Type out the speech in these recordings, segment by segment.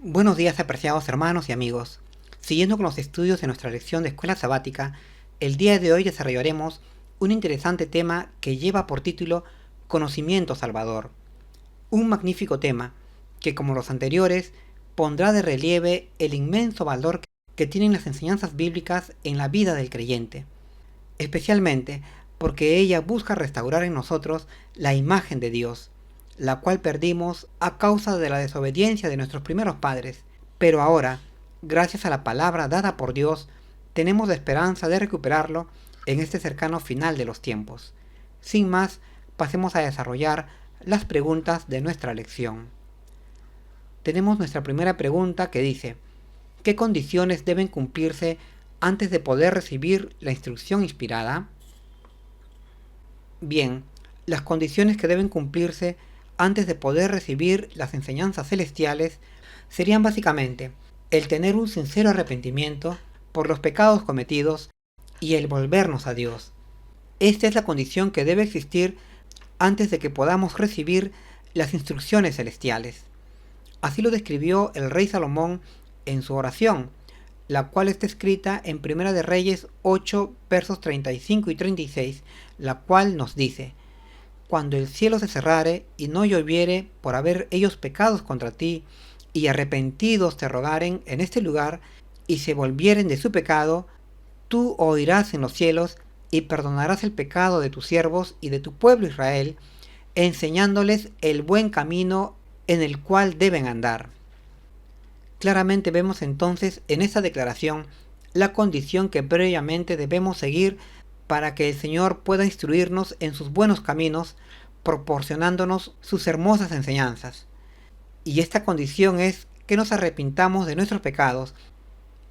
Buenos días, apreciados hermanos y amigos. Siguiendo con los estudios de nuestra lección de escuela sabática, el día de hoy desarrollaremos un interesante tema que lleva por título Conocimiento Salvador. Un magnífico tema que, como los anteriores, pondrá de relieve el inmenso valor que tienen las enseñanzas bíblicas en la vida del creyente, especialmente porque ella busca restaurar en nosotros la imagen de Dios, la cual perdimos a causa de la desobediencia de nuestros primeros padres. Pero ahora, gracias a la palabra dada por Dios, tenemos la esperanza de recuperarlo en este cercano final de los tiempos. Sin más, pasemos a desarrollar las preguntas de nuestra lección. Tenemos nuestra primera pregunta que dice: ¿qué condiciones deben cumplirse antes de poder recibir la instrucción inspirada? Bien, las condiciones que deben cumplirse antes de poder recibir las enseñanzas celestiales serían básicamente el tener un sincero arrepentimiento por los pecados cometidos y el volvernos a Dios. Esta es la condición que debe existir antes de que podamos recibir las instrucciones celestiales. Así lo describió el rey Salomón en su oración, la cual está escrita en Primera de Reyes 8, versos 35 y 36, la cual nos dice: cuando el cielo se cerrare y no lloviere por haber ellos pecados contra ti, y arrepentidos te rogaren en este lugar, y se volvieren de su pecado, tú oirás en los cielos, y perdonarás el pecado de tus siervos y de tu pueblo Israel, enseñándoles el buen camino en el cual deben andar. Claramente vemos entonces en esta declaración la condición que previamente debemos seguir para que el Señor pueda instruirnos en sus buenos caminos, proporcionándonos sus hermosas enseñanzas. Y esta condición es que nos arrepintamos de nuestros pecados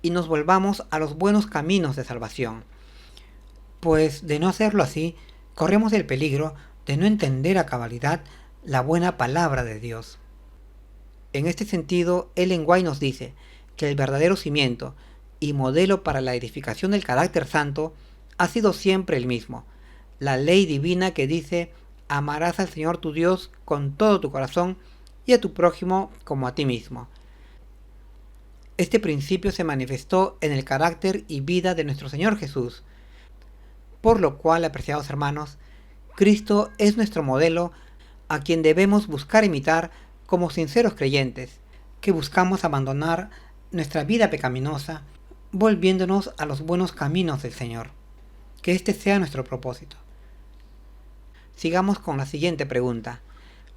y nos volvamos a los buenos caminos de salvación. Pues de no hacerlo así, corremos el peligro de no entender a cabalidad la buena palabra de Dios. En este sentido, Ellen White nos dice que el verdadero cimiento y modelo para la edificación del carácter santo ha sido siempre el mismo, la ley divina que dice: amarás al Señor tu Dios con todo tu corazón y a tu prójimo como a ti mismo. Este principio se manifestó en el carácter y vida de nuestro Señor Jesús, por lo cual, apreciados hermanos, Cristo es nuestro modelo a quien debemos buscar imitar como sinceros creyentes, que buscamos abandonar nuestra vida pecaminosa, volviéndonos a los buenos caminos del Señor. Que este sea nuestro propósito. Sigamos con la siguiente pregunta.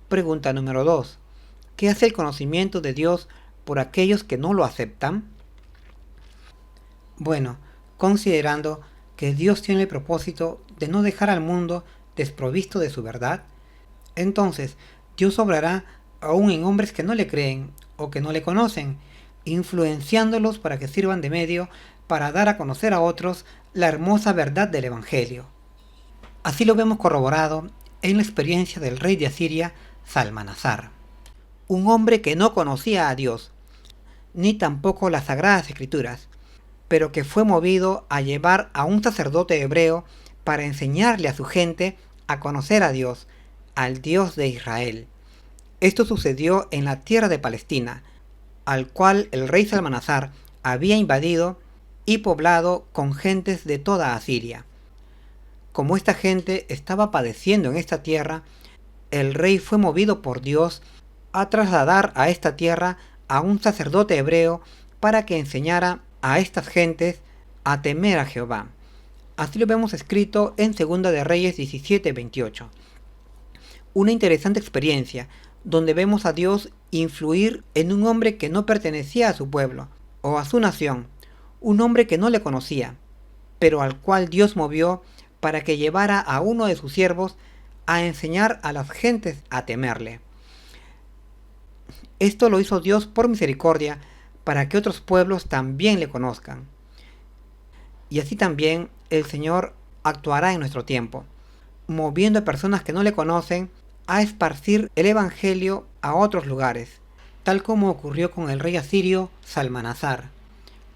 Pregunta número 2. ¿Qué hace el conocimiento de Dios por aquellos que no lo aceptan? Bueno, considerando que Dios tiene el propósito de no dejar al mundo desprovisto de su verdad, entonces Dios obrará aún en hombres que no le creen o que no le conocen, influenciándolos para que sirvan de medio para dar a conocer a otros la hermosa verdad del Evangelio. Así lo vemos corroborado en la experiencia del rey de Asiria, Salmanasar, un hombre que no conocía a Dios, ni tampoco las Sagradas Escrituras, pero que fue movido a llevar a un sacerdote hebreo para enseñarle a su gente a conocer a Dios, al Dios de Israel. Esto sucedió en la tierra de Palestina, al cual el rey Salmanasar había invadido y poblado con gentes de toda Asiria. Como esta gente estaba padeciendo en esta tierra, el rey fue movido por Dios a trasladar a esta tierra a un sacerdote hebreo para que enseñara a estas gentes a temer a Jehová. Así lo vemos escrito en 2 de Reyes 17:28. Una interesante experiencia donde vemos a Dios influir en un hombre que no pertenecía a su pueblo o a su nación, un hombre que no le conocía, pero al cual Dios movió para que llevara a uno de sus siervos a enseñar a las gentes a temerle. Esto lo hizo Dios por misericordia para que otros pueblos también le conozcan. Y así también el Señor actuará en nuestro tiempo, moviendo a personas que no le conocen a esparcir el Evangelio a otros lugares, tal como ocurrió con el rey asirio Salmanasar,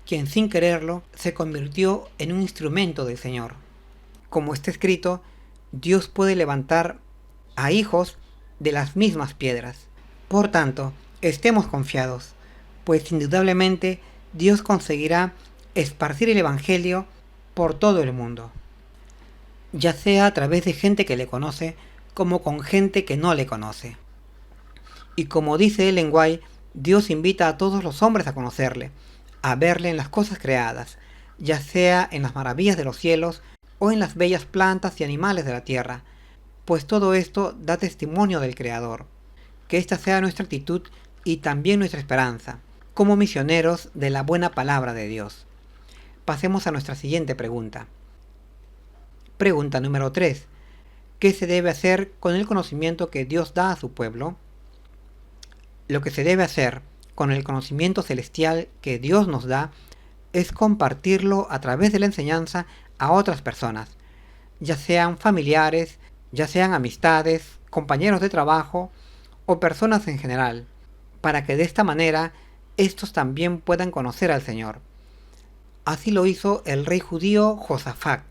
quien sin quererlo se convirtió en un instrumento del Señor. Como está escrito, Dios puede levantar a hijos de las mismas piedras. Por tanto, estemos confiados, pues indudablemente Dios conseguirá esparcir el Evangelio por todo el mundo, ya sea a través de gente que le conoce, como con gente que no le conoce. Y como dice Ellen White, Dios invita a todos los hombres a conocerle, a verle en las cosas creadas, ya sea en las maravillas de los cielos o en las bellas plantas y animales de la tierra, pues todo esto da testimonio del Creador. Que esta sea nuestra actitud y también nuestra esperanza, como misioneros de la buena palabra de Dios. Pasemos a nuestra siguiente pregunta. Pregunta número 3. ¿Qué se debe hacer con el conocimiento que Dios da a su pueblo? Lo que se debe hacer con el conocimiento celestial que Dios nos da es compartirlo a través de la enseñanza a otras personas, ya sean familiares, ya sean amistades, compañeros de trabajo o personas en general, para que de esta manera estos también puedan conocer al Señor. Así lo hizo el rey judío Josafat,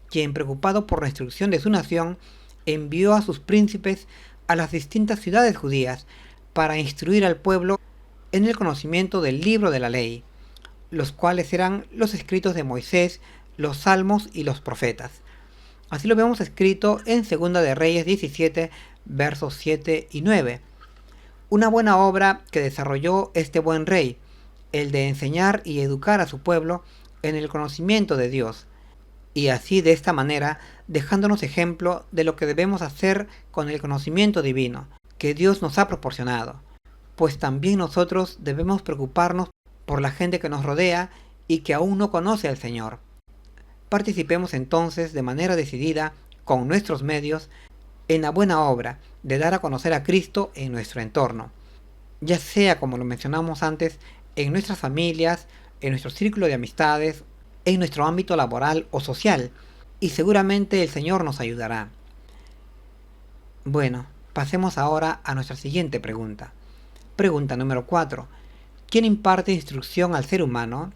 quien, preocupado por la instrucción de su nación, envió a sus príncipes a las distintas ciudades judías para instruir al pueblo en el conocimiento del libro de la ley, los cuales eran los escritos de Moisés, los salmos y los profetas. Así lo vemos escrito en 2 de Reyes 17, versos 7 y 9. Una buena obra que desarrolló este buen rey, el de enseñar y educar a su pueblo en el conocimiento de Dios, y así de esta manera dejándonos ejemplo de lo que debemos hacer con el conocimiento divino que Dios nos ha proporcionado, pues también nosotros debemos preocuparnos por la gente que nos rodea y que aún no conoce al Señor. Participemos entonces de manera decidida, con nuestros medios, en la buena obra de dar a conocer a Cristo en nuestro entorno, ya sea, como lo mencionamos antes, en nuestras familias, en nuestro círculo de amistades, en nuestro ámbito laboral o social, y seguramente el Señor nos ayudará. Bueno, pasemos ahora a nuestra siguiente pregunta. Pregunta número 4. ¿Quién imparte instrucción al ser humano?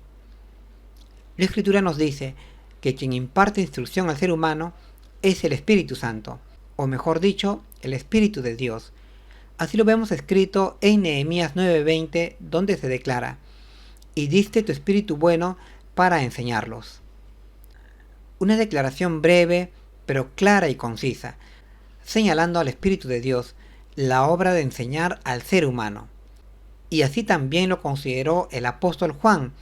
La Escritura nos dice que quien imparte instrucción al ser humano es el Espíritu Santo, o mejor dicho, el Espíritu de Dios. Así lo vemos escrito en Nehemías 9:20, donde se declara: y diste tu Espíritu bueno para enseñarlos. Una declaración breve, pero clara y concisa, señalando al Espíritu de Dios la obra de enseñar al ser humano. Y así también lo consideró el apóstol Juan,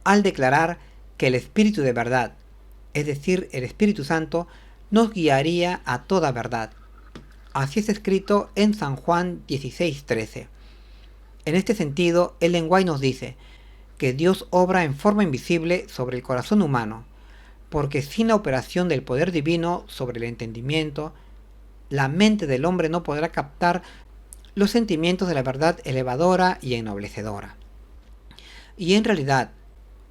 al declarar que el Espíritu de verdad, es decir, el Espíritu Santo, nos guiaría a toda verdad. Así es escrito en San Juan 16:13. En este sentido, Ellen White nos dice que Dios obra en forma invisible sobre el corazón humano, porque sin la operación del poder divino sobre el entendimiento, la mente del hombre no podrá captar los sentimientos de la verdad elevadora y ennoblecedora. Y en realidad,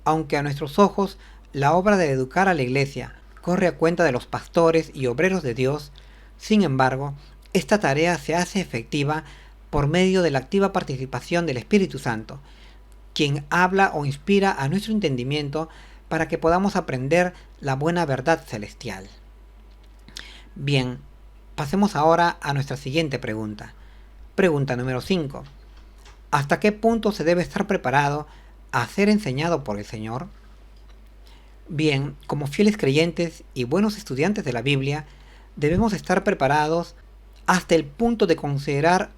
aunque a nuestros ojos la obra de educar a la iglesia corre a cuenta de los pastores y obreros de Dios, sin embargo, esta tarea se hace efectiva por medio de la activa participación del Espíritu Santo, quien habla o inspira a nuestro entendimiento para que podamos aprender la buena verdad celestial. Bien, pasemos ahora a nuestra siguiente pregunta. Pregunta número 5. ¿Hasta qué punto se debe estar preparado a ser enseñado por el Señor? Bien, como fieles creyentes y buenos estudiantes de la Biblia, debemos estar preparados hasta el punto de considerar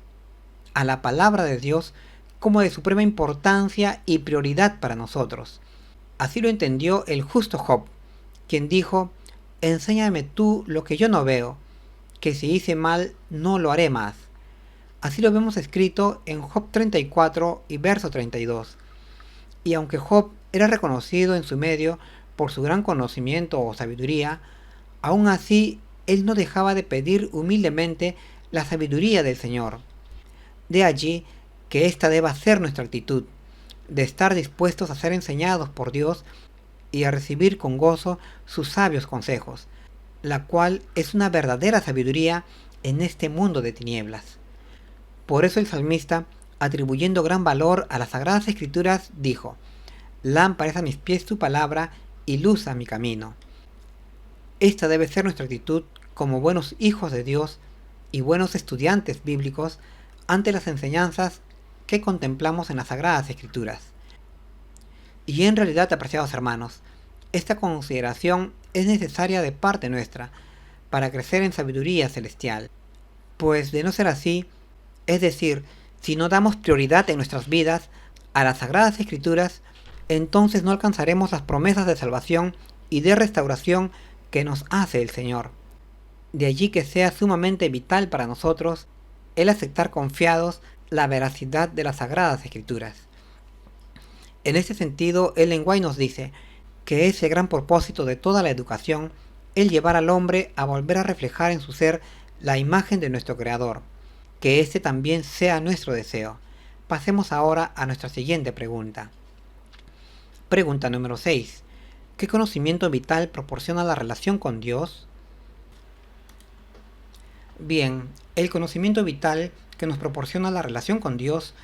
a la palabra de Dios como de suprema importancia y prioridad para nosotros. Así lo entendió el justo Job, quien dijo: enséñame tú lo que yo no veo, que si hice mal no lo haré más. Así lo vemos escrito en Job 34 y verso 32. Y aunque Job era reconocido en su medio por su gran conocimiento o sabiduría, aún así él no dejaba de pedir humildemente la sabiduría del Señor. De allí que esta deba ser nuestra actitud, de estar dispuestos a ser enseñados por Dios y a recibir con gozo sus sabios consejos, la cual es una verdadera sabiduría en este mundo de tinieblas. Por eso el salmista, atribuyendo gran valor a las Sagradas Escrituras, dijo: lámpara es a mis pies tu palabra y luz a mi camino. Esta debe ser nuestra actitud como buenos hijos de Dios y buenos estudiantes bíblicos ante las enseñanzas que contemplamos en las Sagradas Escrituras. Y en realidad, apreciados hermanos, esta consideración es necesaria de parte nuestra para crecer en sabiduría celestial, pues de no ser así, es decir, si no damos prioridad en nuestras vidas a las Sagradas Escrituras, entonces no alcanzaremos las promesas de salvación y de restauración que nos hace el Señor. De allí que sea sumamente vital para nosotros el aceptar confiados la veracidad de las Sagradas Escrituras. En este sentido, Ellen White nos dice que es el gran propósito de toda la educación el llevar al hombre a volver a reflejar en su ser la imagen de nuestro Creador, que este también sea nuestro deseo. Pasemos ahora a nuestra siguiente pregunta. Pregunta número 6. ¿Qué conocimiento vital proporciona la relación con Dios? Bien, el conocimiento vital que nos proporciona la relación con Dios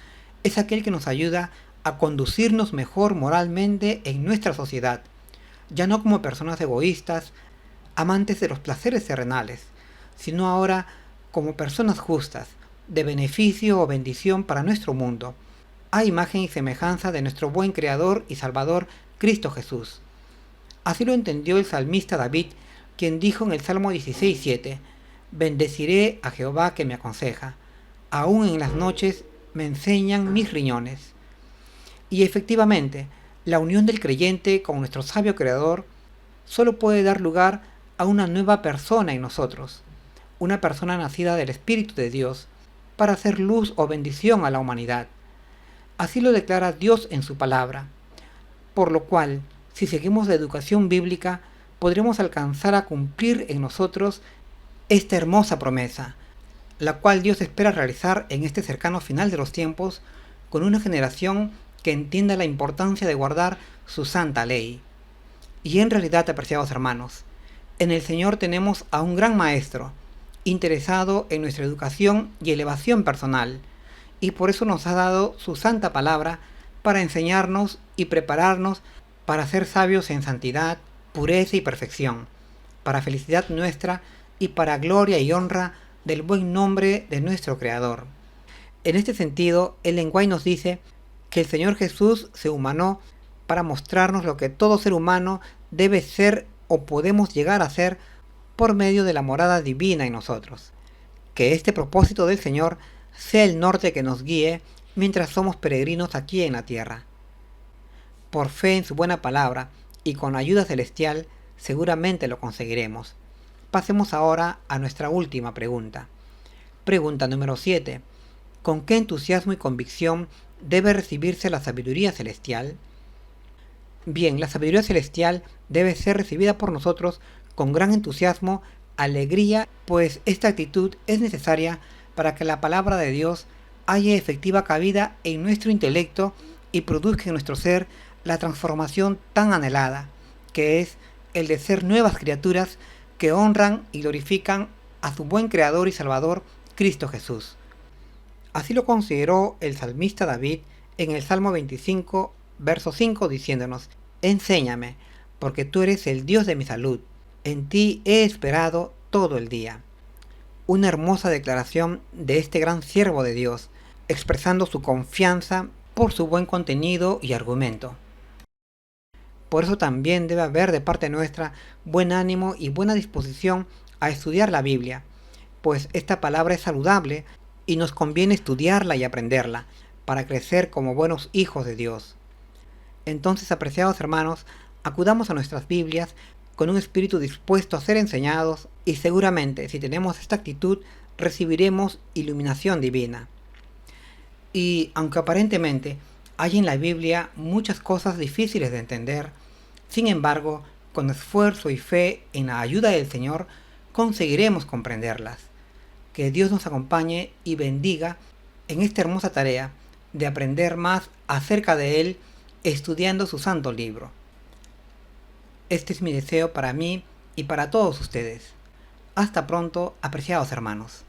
es aquel que nos ayuda a conducirnos mejor moralmente en nuestra sociedad, ya no como personas egoístas, amantes de los placeres terrenales, sino ahora como personas justas, de beneficio o bendición para nuestro mundo, a imagen y semejanza de nuestro buen Creador y Salvador, Cristo Jesús. Así lo entendió el salmista David, quien dijo en el Salmo 16:7, «Bendeciré a Jehová que me aconseja, aún en las noches me enseñan mis riñones». Y efectivamente, la unión del creyente con nuestro sabio Creador solo puede dar lugar a una nueva persona en nosotros, una persona nacida del Espíritu de Dios, para hacer luz o bendición a la humanidad. Así lo declara Dios en su palabra, por lo cual, si seguimos la educación bíblica, podremos alcanzar a cumplir en nosotros esta hermosa promesa, la cual Dios espera realizar en este cercano final de los tiempos con una generación que entienda la importancia de guardar su santa ley. Y en realidad, apreciados hermanos, en el Señor tenemos a un gran Maestro, interesado en nuestra educación y elevación personal, y por eso nos ha dado su santa palabra para enseñarnos y prepararnos para ser sabios en santidad, pureza y perfección, para felicidad nuestra y para gloria y honra del buen nombre de nuestro Creador. En este sentido, Ellen White nos dice que el Señor Jesús se humanó para mostrarnos lo que todo ser humano debe ser o podemos llegar a ser por medio de la morada divina en nosotros. Que este propósito del Señor sea el norte que nos guíe mientras somos peregrinos aquí en la tierra. Por fe en su buena palabra y con ayuda celestial, seguramente lo conseguiremos. Pasemos ahora a nuestra última pregunta. Pregunta número 7. ¿Con qué entusiasmo y convicción debe recibirse la sabiduría celestial? Bien, la sabiduría celestial debe ser recibida por nosotros con gran entusiasmo, alegría, pues esta actitud es necesaria para que la palabra de Dios haya efectiva cabida en nuestro intelecto y produzca en nuestro ser la transformación tan anhelada, que es el de ser nuevas criaturas que honran y glorifican a su buen Creador y Salvador, Cristo Jesús. Así lo consideró el salmista David en el Salmo 25, verso 5, diciéndonos: «Enséñame, porque tú eres el Dios de mi salud. En ti he esperado todo el día». Una hermosa declaración de este gran siervo de Dios, expresando su confianza por su buen contenido y argumento. Por eso también debe haber de parte nuestra buen ánimo y buena disposición a estudiar la Biblia, pues esta palabra es saludable y nos conviene estudiarla y aprenderla para crecer como buenos hijos de Dios. Entonces, apreciados hermanos, acudamos a nuestras Biblias con un espíritu dispuesto a ser enseñados y seguramente, si tenemos esta actitud, recibiremos iluminación divina. Y aunque aparentemente hay en la Biblia muchas cosas difíciles de entender, sin embargo, con esfuerzo y fe en la ayuda del Señor, conseguiremos comprenderlas. Que Dios nos acompañe y bendiga en esta hermosa tarea de aprender más acerca de Él estudiando su santo libro. Este es mi deseo para mí y para todos ustedes. Hasta pronto, apreciados hermanos.